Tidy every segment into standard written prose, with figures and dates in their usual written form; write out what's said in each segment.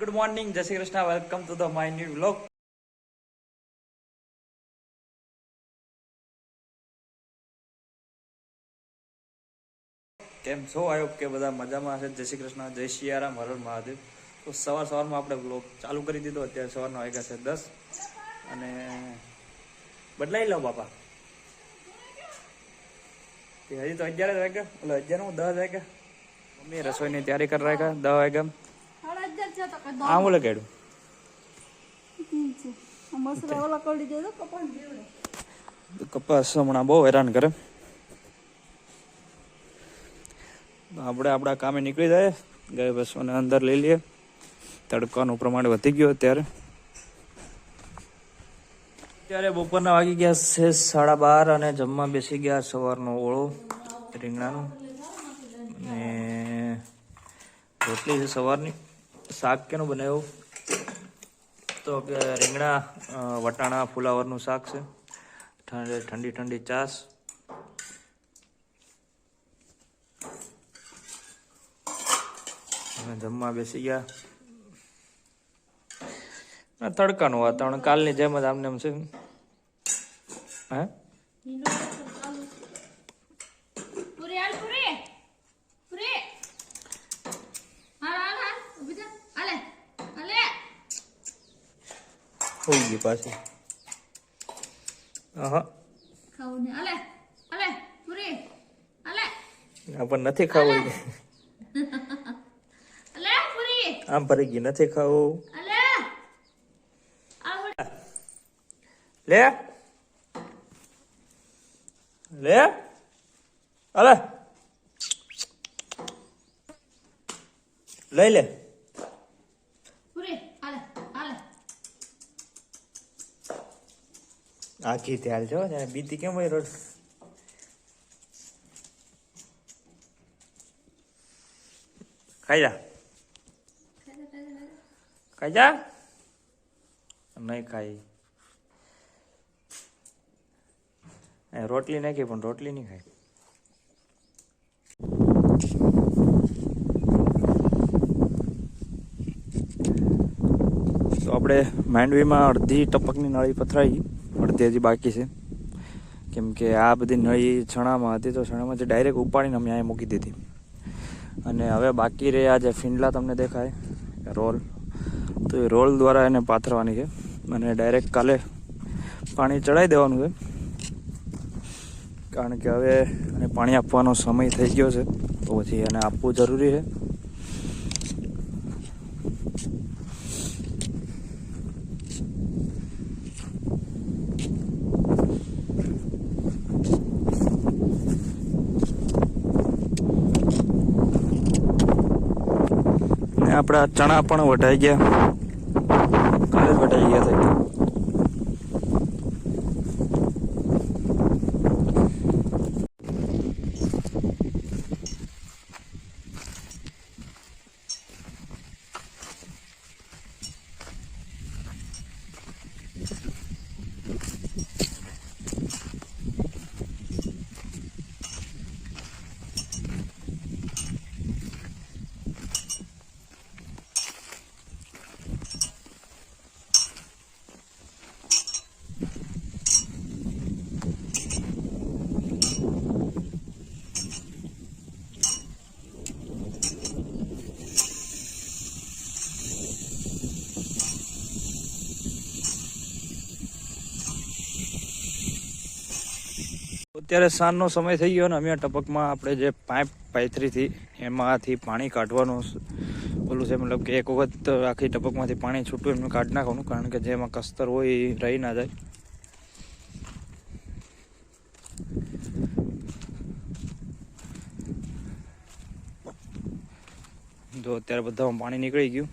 Good morning, જય Shri Krishna, welcome to the my new vlog. કેમ છો? આયો કે બધા મજામાં હશે. જય શ્રી કૃષ્ણ, જય સિયારામ, હર હર મહાદેવ. તો સવારમાં આપણે વ્લોગ ચાલુ કરી દીધો. અત્યારે સવારના વાગ્યા છે 10 અને બદલાઈ લો બાપા. હજી તો 11 વાગ્યા, એટલે 11 10 વાગ્યા. મમ્મી રસોઈની તૈયારી કરી રાખ્યા. 10 વાગ્યા આમ લગાડ્યું. કપાસ હમણાં બહુ હેરાન કરે. આપણે આપણા કામે નીકળી જાય. ગાય બસોને અંદર લઈ લઈએ. તડકાનું પ્રમાણ વધી ગયું. અત્યારે બપોરના વાગી ગયા છે 12:30 અને જમવા બેસી ગયા. સવારનો ઓળો રીંગણાનું અને રોટલી છે સવારની. શાક કેનું બનાવ્યું તો કે રીંગણા વટાણા ફુલાવરનું શાક છે. ઠંડી ઠંડી છાશ. અમે જમવા બેસી ગયા. તડકાનું વાતાવરણ કાલની જેમ જ આમને એમ છે. હે હોઈ ગઈ પાછી. પણ નથી ખાવું. આમ ભરી ગઈ, નથી ખાવું. લે લે અલે લઈ લે. આખી ત્યાલ છો બીતી કેમ હોય રોડ. ખાઈ જા, ખાઈ જા. નહીં ખાઈ. રોટલી નાખી પણ રોટલી નહીં ખાય. તો આપણે માંડવીમાં અડધી ટપકની નળી પથરાઈ, અડધી હજી બાકી છે. કેમ કે આ બધી નળી છણામાં હતી તો છણામાંથી ડાયરેક્ટ ઉપાડીને અમે અહીંયા મૂકી દીધી. અને હવે બાકી રહ્યા જે ફીંડલા તમને દેખાય રોલ, તો એ રોલ દ્વારા એને પાથરવાની છે. અને ડાયરેક્ટ કાલે પાણી ચડાવી દેવાનું છે. કારણ કે હવે એને પાણી આપવાનો સમય થઈ ગયો છે, તો પછી એને આપવું જરૂરી છે. આપણા ચણા પણ વઢાઈ ગયા, કાલે જ વઢાઈ ગયા હતા. અત્યારે સાંજનો સમય થઈ ગયો ને અમે ટપકમાં આપણે જે પાઇપ પાથરીથી એમાંથી પાણી કાઢવાનું ઓલું છે. મતલબ કે એક વખત આખી ટપકમાંથી પાણી છૂટું એમને કાઢી નાખવાનું, કારણ કે જેમાં કસ્તર હોય એ રહી ના જાય. જો અત્યારે બધામાં પાણી નીકળી ગયું.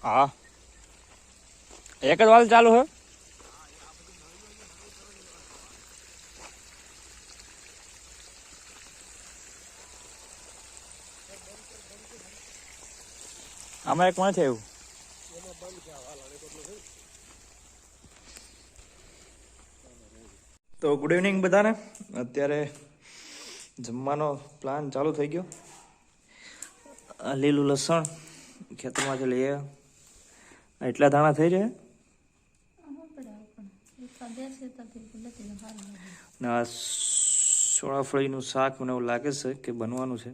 હા, એક જ વાલ ચાલુ છે. આમાં એક કોણ છે એવું? તો ગુડ ઇવનિંગ બધાને. અત્યારે જમવાનો પ્લાન ચાલુ થઈ ગયો. આ લીલું લસણ ખેતરમાંથી લઈ આવ્યા. એટલા દાણા થઈ જાય ને આ સોળાફળીનું શાક મને એવું લાગે છે કે બનવાનું છે.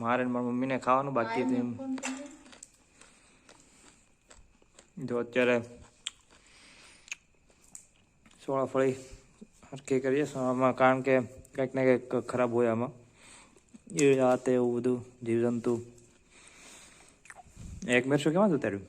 મારે ને મારી મમ્મીને ખાવાનું બાકી હતું એમ. જો અત્યારે સોળાફળી હરખી કરીએ આમાં, કારણ કે કંઈક ને કંઈક ખરાબ હોય આમાં. એ આ તે એવું બધું જીવજંતુ. એક મિનિટ શું કેમાં જતું રહ્યું?